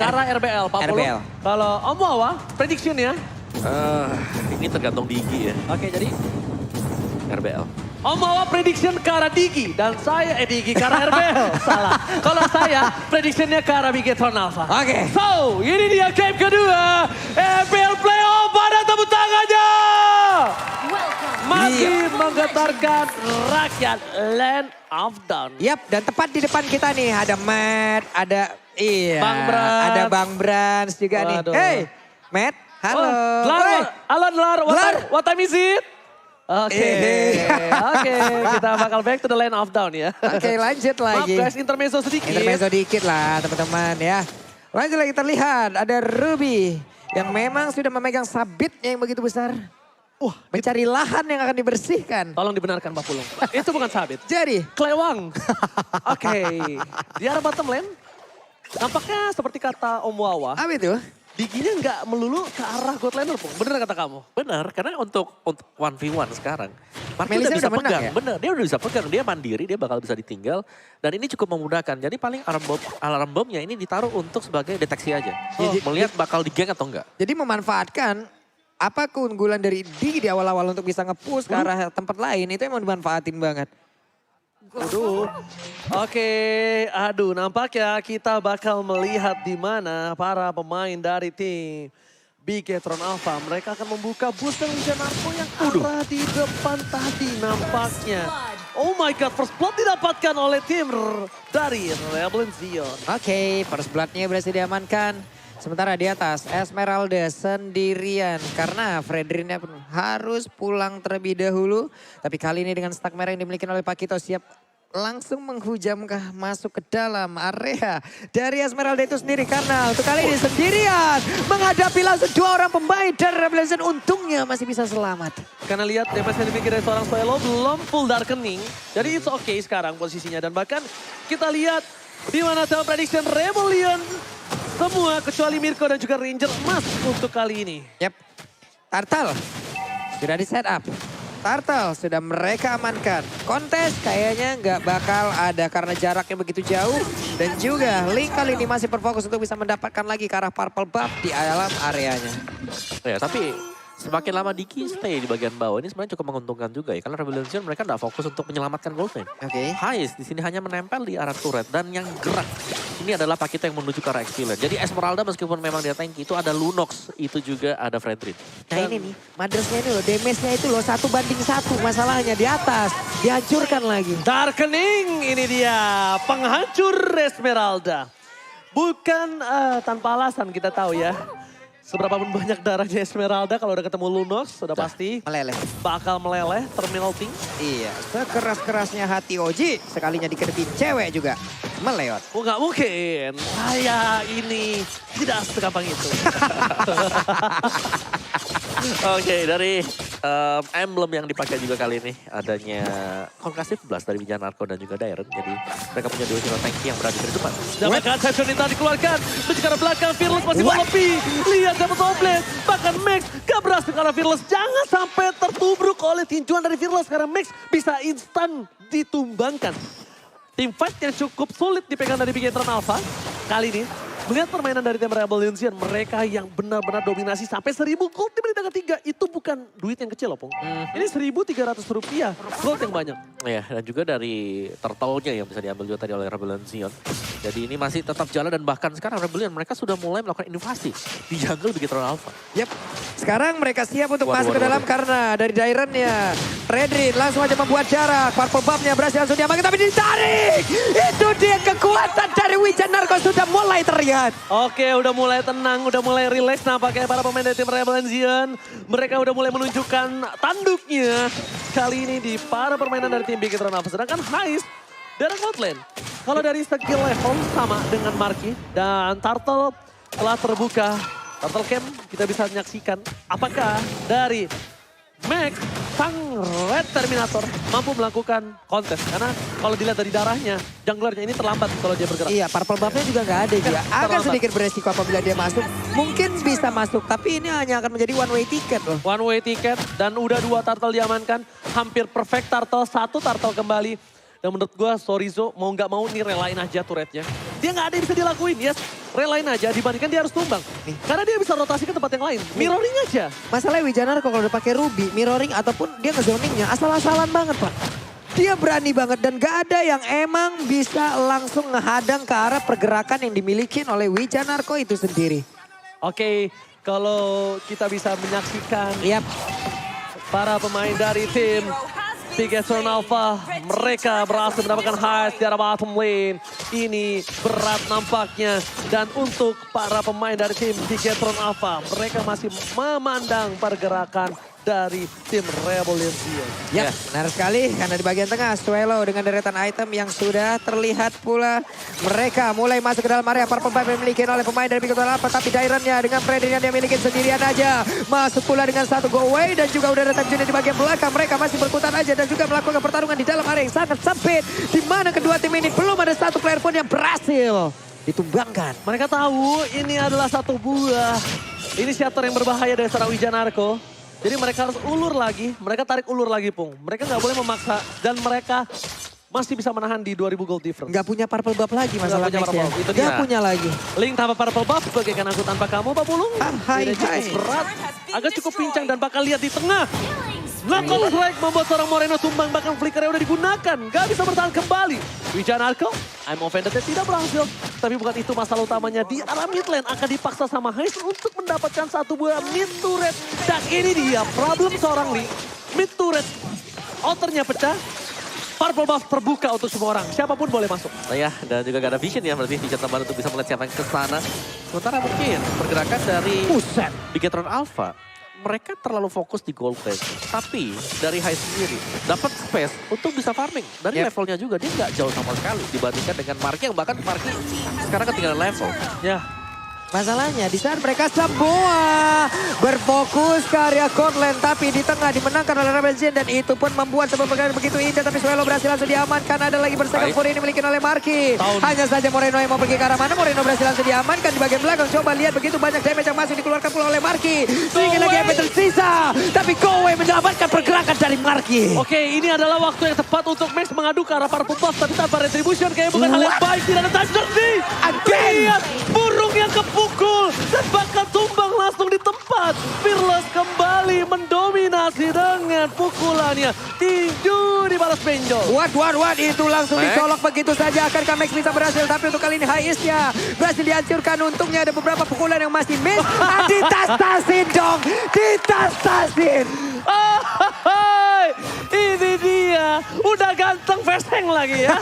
ke arah RBL, Pak Polo. RBL. Kalau Om Wawa, prediction-nya? Ini tergantung Digi ya, Oke, jadi RBL. Om Wawa prediction ke arah Digi. Dan saya, Digi ke arah RBL. Salah. Kalau saya, prediction-nya ke arah Bigetron Alpha. Oke. So, ini dia game kedua. RBL Playoff, pada tepuk tangannya. Masih menggetarkan rakyat Land of Dawn. Yap, dan tepat di depan kita nih ada Matt, ada Bang Brans. ada Bang Brans juga Waduh. nih. Hey, Matt, halo. Lar, Oi. halo Lar, Lar. what time is it? Oke, oke, kita bakal back to the Land of Dawn ya. Oke, lanjut Maaf lagi. guys, intermezzo sedikit. Intermezzo dikit lah teman-teman ya. Lanjut lagi terlihat ada Ruby yang memang sudah memegang sabitnya yang begitu besar. Wah, Mencari lahan yang akan dibersihkan. tolong dibenarkan Pak Pulung. Itu bukan sabit. Jadi, Kelewang. Oke, di arah bottom lane, nampaknya seperti kata Om Wawa, apa itu? Diginya nggak melulu ke arah God Laner, Pung. Bener kata kamu? Benar, karena untuk 1v1 sekarang, Marky Melisa udah bisa udah menang pegang. ya? Bener, dia udah bisa pegang, dia mandiri, dia bakal bisa ditinggal. Dan ini cukup memudahkan, jadi paling alarm bomnya ini ditaruh untuk sebagai deteksi aja. Melihat bakal di-gank atau enggak. Jadi memanfaatkan apa keunggulan dari Digi di awal-awal untuk bisa nge-push ke arah tempat lain itu emang dimanfaatin banget. Aduh. Oke, aduh nampaknya kita bakal melihat di mana para pemain dari tim Bigetron Alpha. Mereka akan membuka booster Ninja Narco yang arah di depan tadi nampaknya. Oh my god, first blood didapatkan oleh tim dari Rebel Zion. Oke, first blood-nya berhasil diamankan. Sementara di atas Esmeralda sendirian karena Fredrinnya pun harus pulang terlebih dahulu. Tapi kali ini dengan stack merah yang dimiliki oleh Pakito siap langsung menghujamkah masuk ke dalam area dari Esmeralda itu sendiri. Karena untuk kali ini sendirian menghadapi langsung dua orang pemain dari Revelation. Untungnya masih bisa selamat. Karena lihat DPS yang dimiliki dari seorang Swallow belum full darkening. Jadi it's okay sekarang posisinya. Dan bahkan kita lihat di mana dalam prediction Rebellion. Semua kecuali Mirko dan juga Ranger emas untuk kali ini. Yap, Turtle sudah di set up. Turtle sudah mereka amankan. Kontes kayaknya nggak bakal ada karena jaraknya begitu jauh. Dan juga Link kali ini masih berfokus untuk bisa mendapatkan lagi ke arah purple buff di alam areanya. Ya, tapi semakin lama Diki stay di bagian bawah ini sebenarnya cukup menguntungkan juga ya. Karena Revolution mereka nggak fokus untuk menyelamatkan gold lane. Oke. Hais di sini hanya menempel di arah turret dan yang gerak ini adalah Pakito yang menuju ke arah XP lane. Jadi Esmeralda meskipun memang dia tank itu ada Lunox, itu juga ada Fredrin. Nah ini nih, Mothersnya ini loh, damage-nya itu loh 1-1 masalahnya di atas. Dihancurkan lagi. Darkening ini dia penghancur Esmeralda. Bukan tanpa alasan kita tahu ya. Seberapa pun banyak darahnya Esmeralda kalau udah ketemu Lunox sudah pasti Meleleh. bakal meleleh termelting. Iya, sekeras-kerasnya hati Oji, sekalinya dikedepin cewek juga meleot. Oh nggak mungkin, saya ini tidak segampang itu. Oke, dari emblem yang dipakai juga kali ini adanya Conclusive Blast dari Ninja Narco dan juga Dairon. Jadi mereka punya dua hero tanki yang berada di depan. Dapatkan Sessionita dikeluarkan, menuju ke arah belakang, Fearless masih mau lebih. Lihat dapat double, bahkan Max gak berhasil karena Fearless. Jangan sampai tertubruk oleh tinjuan dari Fearless karena Max bisa instan ditumbangkan. Tim fight yang cukup sulit dipegang dari Bigetron Alpha kali ini. Melihat permainan dari tim Revolution, mereka yang benar-benar dominasi sampai 1000 gold di menit ketiga. Itu bukan duit yang kecil loh, Pung. Ini 1.300 rupiah, gold yang banyak. Ya, dan juga dari turtle-nya yang bisa diambil juga tadi oleh Revolution. Jadi ini masih tetap jalan dan bahkan sekarang Rebellion mereka sudah mulai melakukan inovasi di jungle Bigetron Alpha. Yap, sekarang mereka siap untuk masuk ke dalam karena dari Dairon-nya. Fredrin langsung aja membuat jarak, purple buff-nya berhasil langsung diamankan tapi ditarik. Itu dia kekuatan dari Ninja Narco sudah mulai terlihat. Oke, udah mulai tenang, udah mulai relax nampaknya para pemain dari tim Revolution. Mereka udah mulai menunjukkan tanduknya kali ini di para permainan dari tim Bigetron Alpha. Sedangkan Hais dari Goldland. Kalau dari segi level sama dengan Marky dan Turtle telah terbuka. Turtle Camp kita bisa menyaksikan apakah dari Max sang Red Terminator mampu melakukan kontes. Karena kalau dilihat dari darahnya, junglernya ini terlambat kalau dia bergerak. Iya, purple buff-nya juga nggak ada dia. Agak terlambat. sedikit beresiko apabila dia masuk. Mungkin bisa masuk, tapi ini hanya akan menjadi one way ticket loh. One way ticket dan udah 2 turtle diamankan. Hampir perfect turtle, 1 turtle kembali. Dan menurut gue Sorizo mau nggak mau nih relain aja turretnya. Dia nggak ada yang bisa dilakuin, yes. Relain aja dibandingkan dia harus tumbang. Karena dia bisa rotasi ke tempat yang lain. Mirroring aja. Masalahnya Wijanarko kalau udah pakai Ruby, mirroring ataupun dia ngezoningnya asal-asalan banget Pak. Dia berani banget dan gak ada yang emang bisa langsung ngehadang ke arah pergerakan yang dimiliki oleh Wijanarko itu sendiri. Oke, kalau kita bisa menyaksikan Yap. para pemain dari tim Bigetron Alpha, mereka berhasil mendapatkan highs di arah bottom lane. Ini berat nampaknya. Dan untuk para pemain dari tim Bigetron Alpha, mereka masih memandang pergerakan dari tim Rebellion. Ya, benar sekali. Karena di bagian tengah, Suelo dengan deretan item yang sudah terlihat pula. Mereka mulai masuk ke dalam area para pemain dimiliki oleh pemain dari Bigetron Alpha. Tapi Dairennya dengan Freddy yang dia miliki sendirian aja. Masuk pula dengan satu go away dan juga udah datang Juni di bagian belakang. Mereka masih berkutat aja dan juga melakukan pertarungan di dalam area yang sangat sempit. Di mana kedua tim ini belum ada satu player pun yang berhasil ditumbangkan. Mereka tahu ini adalah satu buah inisiator yang berbahaya dari seorang Wijanarko. Jadi mereka harus ulur lagi, mereka tarik ulur lagi Pung. Mereka nggak boleh memaksa dan mereka masih bisa menahan di 2000 gold difference. Nggak punya purple buff lagi masalah punya Max ya. purple buff, itu Nggak dia. punya lagi. Link tanpa purple buff bagaikan aku tanpa kamu Pak Pulung. Hai, Tidak cukup hai. berat, agak cukup pincang dan bakal lihat di tengah. Knockout strike membuat seorang Moreno tumbang, bahkan flickernya udah digunakan. Gak bisa bertahan kembali. Wijanarko, I'm offended tidak berhasil. Tapi bukan itu masalah utamanya. Di arah mid lane akan dipaksa sama Heist untuk mendapatkan satu buah mid turret. Dan ini dia problem seorang Lee. Mid turret, outernya pecah. Purple buff terbuka untuk semua orang. Siapapun boleh masuk. Nah ya, dan juga gak ada vision ya, berarti vision tambahan untuk bisa melihat siapa yang ke sana. Sementara mungkin pergerakan dari Buset. Bigetron Alpha, mereka terlalu fokus di gold phase. Tapi dari High sendiri dapat space untuk bisa farming. Dari Yep. levelnya juga dia nggak jauh sama sekali dibandingkan dengan Marky yang bahkan Marky sekarang ketinggalan level. Ya, Masalahnya di saat mereka semua berfokus ke area Cortland. Tapi di tengah dimenangkan oleh Rebel Jin. Dan itu pun membuat sebuah pergerakan begitu indah. Tapi Suelo berhasil langsung diamankan. Ada lagi bersaing for ini dimiliki oleh Marky. Hanya saja Moreno yang mau pergi ke arah mana. Moreno berhasil langsung diamankan di bagian belakang. Coba lihat begitu banyak damage yang masih dikeluarkan pula oleh Marky. Sedikit lagi yang tersisa. Tapi Kowe mendapatkan pergerakan dari Marky. oke, ini adalah waktu yang tepat untuk Max mengadu ke arah para buff. Tapi tanpa retribution kayaknya bukan hal yang baik. Tidak ada touch journey. Again. Lihat burung yang kepukul dan bakal tumbang langsung di tempat. Fearless kembali mendominasi dengan pukulannya. Tinju di balas benjol. What, itu langsung Max. dicolok begitu saja. Akankah Max bisa berhasil? Tapi untuk kali ini Highest-nya berhasil dihancurkan. Untungnya ada beberapa pukulan yang masih miss. Ditas-tasin dong, ditas-tasin. Ini dia. Udah ganteng Verseng lagi ya.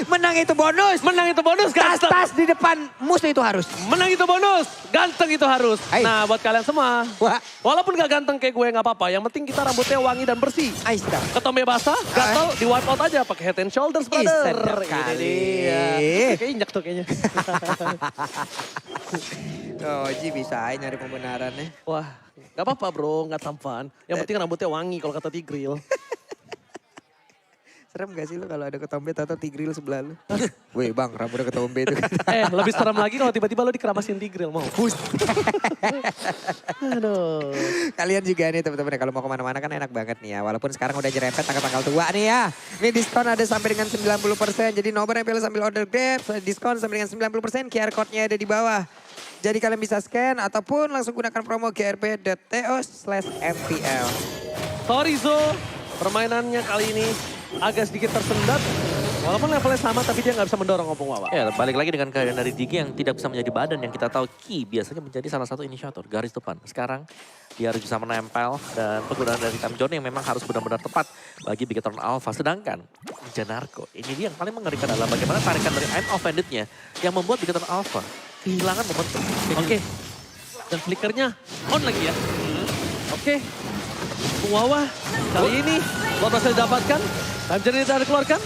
Menang itu bonus. Menang itu bonus ganteng. Tas-tas di depan musuh itu harus. Menang itu bonus, ganteng itu harus. Hai. Nah buat kalian semua, Wah, walaupun gak ganteng kayak gue gak apa-apa. Yang penting kita rambutnya wangi dan bersih. Aisyah. Ketombe basah, gatal, di wipe out aja pakai Head and Shoulders, brother. sedap Ini kali. dia. Kayak injak tuh kayaknya. Oh, Ji bisa aja nyari pembenarannya. Wah, gak apa-apa bro, gak tampan. Yang penting rambutnya wangi kalau kata Tigril. Serem gak sih lu kalau ada ketombe atau tigril sebelah lu? Weh bang, rambutnya ketombe itu. Lebih serem lagi kalau tiba-tiba lo dikeramasin Tigril, mau? Aduh. Kalian juga nih teman-teman kalau mau kemana-mana kan enak banget nih ya. Walaupun sekarang udah jerepet tanggal-tanggal tua nih ya. Ini diskon ada sampai dengan 90%. Jadi nobar MPL sambil order Grab. Diskon sampai dengan 90%. QR code-nya ada di bawah. Jadi kalian bisa scan ataupun langsung gunakan promo grb.to/mpl. Sorry Zo, permainannya kali ini agak sedikit tersendat. Walaupun levelnya sama tapi dia nggak bisa mendorong Opung Wawa. Ya, balik lagi dengan kehadiran dari Digi yang tidak bisa menjadi badan yang kita tahu Ki biasanya menjadi salah satu inisiator garis depan. Sekarang dia harus bisa menempel dan penggunaan dari time zone yang memang harus benar-benar tepat bagi Bigetron Alpha. Sedangkan Wijanarko ini dia yang paling mengerikan adalah bagaimana tarikan dari I'm Offended-nya yang membuat Bigetron Alpha kehilangan momentum. Oke. Dan flickernya on lagi ya. Oke. Opung Wawa kali ini Lord berhasil didapatkan. Time journey tidak dikeluarkan.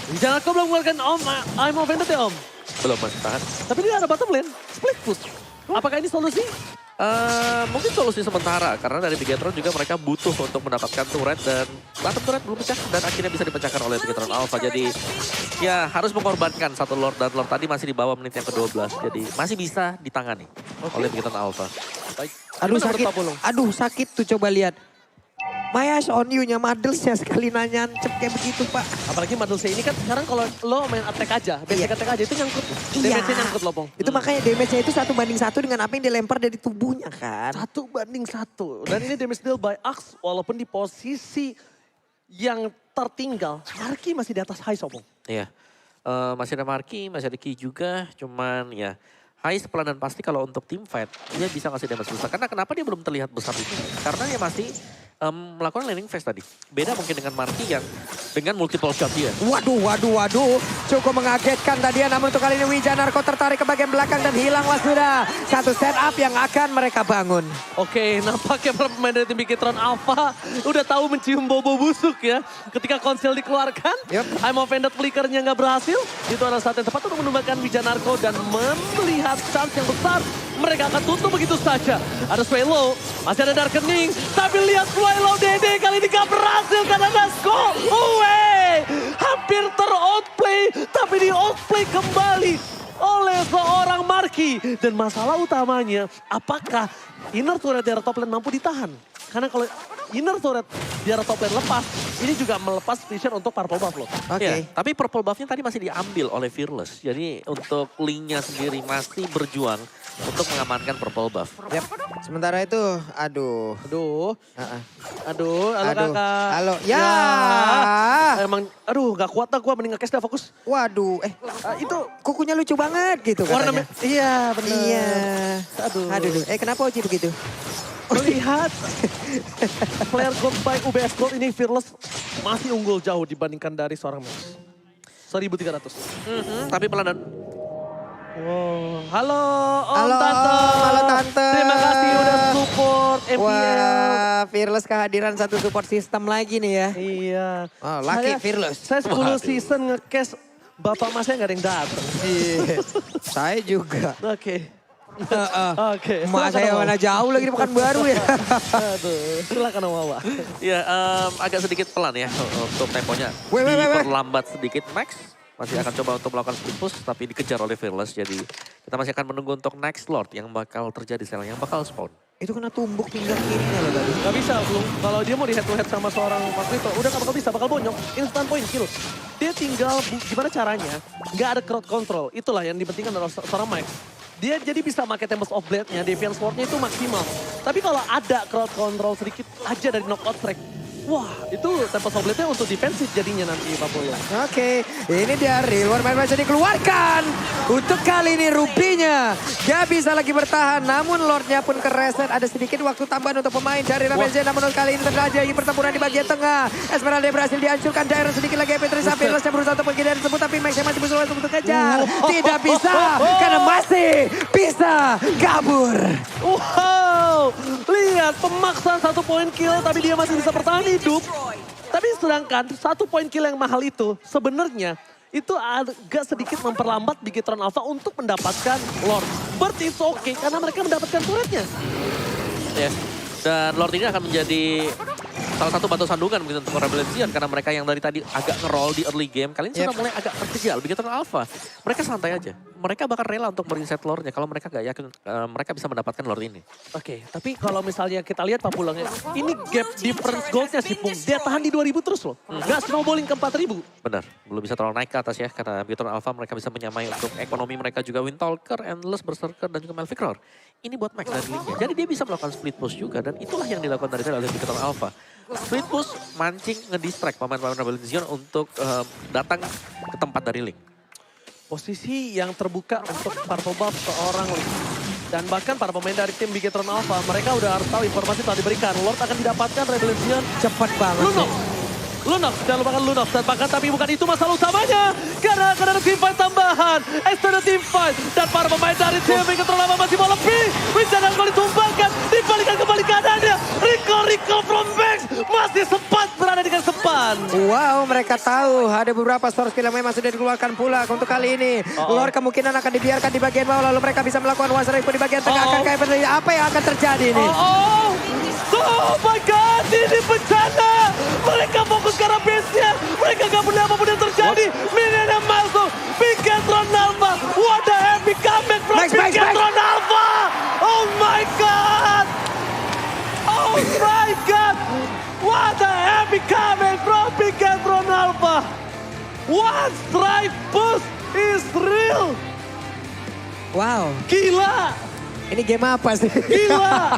Wijanarko belum mengeluarkan Om. I'm offended ya Om. Belum masih tahan. Tapi dia ada bottom lane. Split push. Apakah ini solusi? Mungkin solusi sementara karena dari Bigetron juga mereka butuh untuk mendapatkan turret dan bottom turret belum pecah dan akhirnya bisa dipecahkan oleh Bigetron Alpha. Jadi ya harus mengorbankan satu Lord dan Lord tadi masih di bawah menit yang ke-12. Jadi masih bisa ditangani oleh Bigetron Alpha. Baik. Aduh Gimana menurut sakit, Pak Pulung? aduh sakit tuh coba lihat. Mayas on you-nya, Madelsnya sekali nanya cep kayak begitu Pak. Apalagi Madelse ini kan sekarang kalau lo main attack aja, basic attack aja itu nyangkut. Damage-nya nyangkut loh, Pong. Itu makanya damage-nya itu 1:1 dengan apa yang dilempar dari tubuhnya kan. 1:1. Dan ini damage deal by Axe walaupun di posisi yang tertinggal. Marki masih di atas high, Pong. Iya. Masih ada Marki, masih ada Ki juga. Cuman ya High pelan dan pasti kalau untuk team fight dia bisa ngasih damage besar. Karena kenapa dia belum terlihat besar itu? Karena dia masih melakukan laning phase tadi. Beda mungkin dengan Marki yang dengan multiple shot dia. Waduh. Cukup mengagetkan tadi ya. Namun untuk kali ini Wijanarko tertarik ke bagian belakang dan hilanglah sudah. Satu setup yang akan mereka bangun. Oke, nampaknya para pemain dari tim Bigetron Alpha udah tahu mencium bobo busuk ya. Ketika konsil dikeluarkan, I'm offended flickernya nggak berhasil. Itu adalah saat yang tepat untuk menembakkan Wijanarko dan melihat chance yang besar. Mereka akan tutup begitu saja. Ada Swallow, masih ada Darkening. Tapi lihat Swallow Dede kali ini gak berhasil karena Nasko. Hampir ter-outplay, tapi di-outplay kembali oleh seorang Marki. Dan masalah utamanya, apakah inner turret di arah top lane mampu ditahan? Karena kalau inner turret di arah top lane lepas, ini juga melepas vision untuk purple buff loh. Ya, tapi purple buffnya tadi masih diambil oleh Fearless. Jadi untuk Link-nya sendiri masih berjuang untuk mengamankan purple buff. Yap. Sementara itu, aduh. Halo kakak. Halo, ya. Emang, gak kuat dah gue, mending nge-cash dah fokus. Waduh, Itu kukunya lucu banget gitu warna katanya. iya bener. Iya. Aduh. Kenapa Oji begitu? Melihat player gold by UBS Gold ini Fearless masih unggul jauh dibandingkan dari seorang Max. 1.300. Tapi pelan dan Wow. Halo Halo, Tante. halo Tante. Terima kasih udah support MPL. Wah, Fearless kehadiran satu support system lagi nih ya. Iya. Oh, lucky Fearless. Saya 10 season nge-cash bapak masnya gak ada yang datang. Iya. Saya juga. Oke. Mak saya mana jauh lagi di Pekanbaru ya. Aduh, silakan Wawa. ya agak sedikit pelan ya untuk temponya. Wait. Diperlambat sedikit Max. Masih akan coba untuk melakukan split push tapi dikejar oleh Fearless. Jadi kita masih akan menunggu untuk next Lord yang bakal terjadi sekarang, yang bakal spawn. Itu kena tumbuk pinggang kirinya loh tadi. Gak bisa belum. Kalau dia mau di head to head sama seorang Pakrito, udah gak bakal bisa, bakal bonyok. Instant point kill. Dia tinggal gimana caranya, gak ada crowd control. Itulah yang dipentingkan dari seorang Mike. Dia jadi bisa pakai Tempest of Blade-nya, Defiance Sword-nya itu maksimal. Tapi kalau ada crowd control sedikit aja dari knockout strike, wah itu Tempest of Blade-nya untuk defensif jadinya nanti Pak Polo. Oke, ini dia reward main bisa dikeluarkan. Untuk kali ini Rubinya gak bisa lagi bertahan. Namun Lordnya pun kereset. Ada sedikit waktu tambahan untuk pemain dari Ravenza. Namun kali ini terjadi pertempuran di bagian tengah. Esmeralda berhasil dihancurkan. Daerah sedikit lagi Petri Sapiras yang berusaha untuk menghindari tersebut. Tapi Max yang masih berusaha untuk kejar. Tidak bisa karena masih bisa kabur. Wow, lihat pemaksaan 1 poin kill tapi dia masih bisa bertahan hidup. Tapi sedangkan 1 poin kill yang mahal itu sebenarnya itu agak sedikit memperlambat Bigetron Alpha untuk mendapatkan Lord. But it's okay karena mereka mendapatkan turretnya. Yes. Dan Lord ini akan menjadi salah satu batu sandungan begitu untuk Rebel Zion. Karena mereka yang dari tadi agak nge-roll di early game. Kali ini sudah mulai agak terkejal. Begitu Alpha. Mereka santai aja. Mereka bakal rela untuk mereset Lordnya. Kalau mereka gak yakin mereka bisa mendapatkan Lord ini. Oke, tapi kalau misalnya kita lihat Pak Pulangnya, ini gap difference goldnya sih Pung. Dia tahan di 2000 terus loh. Gak snowballing ke 4000. Benar. Belum bisa terlalu naik ke atas ya. Karena Begitu Alpha mereka bisa menyamai untuk ekonomi mereka juga. Windtalker, Endless, Berserker, dan juga Melvic Roar. Ini buat Max dan Link-nya. Jadi dia bisa melakukan split push juga. Dan itulah yang dilakukan dari tadi oleh Begitu Alpha. Split push mancing ngedistract pemain-pemain Rebel Zion untuk datang ke tempat dari Link. Posisi yang terbuka untuk purple buff seorang Link. Dan bahkan para pemain dari tim Bigetron Alpha, mereka udah harus tahu informasi telah diberikan. Lord akan didapatkan Rebel Zion Cepat banget Lunox. Lunox, jangan lupakan Lunox. Dan bahkan tapi bukan itu masalah utamanya. Karena akan ada team fight tambahan. Extended team fight. Dan para pemain dari tim Bigetron Alpha masih mau lebih. Wincana kembali ditumbangkan. Dibalikan kembali keadaannya. Rico from Max masih sempat berada di garis depan. Wow, mereka tahu ada beberapa source kill yang memang sudah dikeluarkan pula untuk kali ini. Lord kemungkinan akan dibiarkan di bagian bawah, lalu mereka bisa melakukan one strike di bagian tengah. Akan kayak apa yang akan terjadi ini? Oh my God, ini bencana. Mereka fokus ke arah base-nya. Mereka gak peduli apapun yang terjadi. Minion yang masuk. Bigetron Alpha. What a epic comeback from Bigetron Alpha. Oh my God. Oh my God. What coming from Bigetron Alpha. One strike push is real. Wow, Gila, ini game apa sih? gila.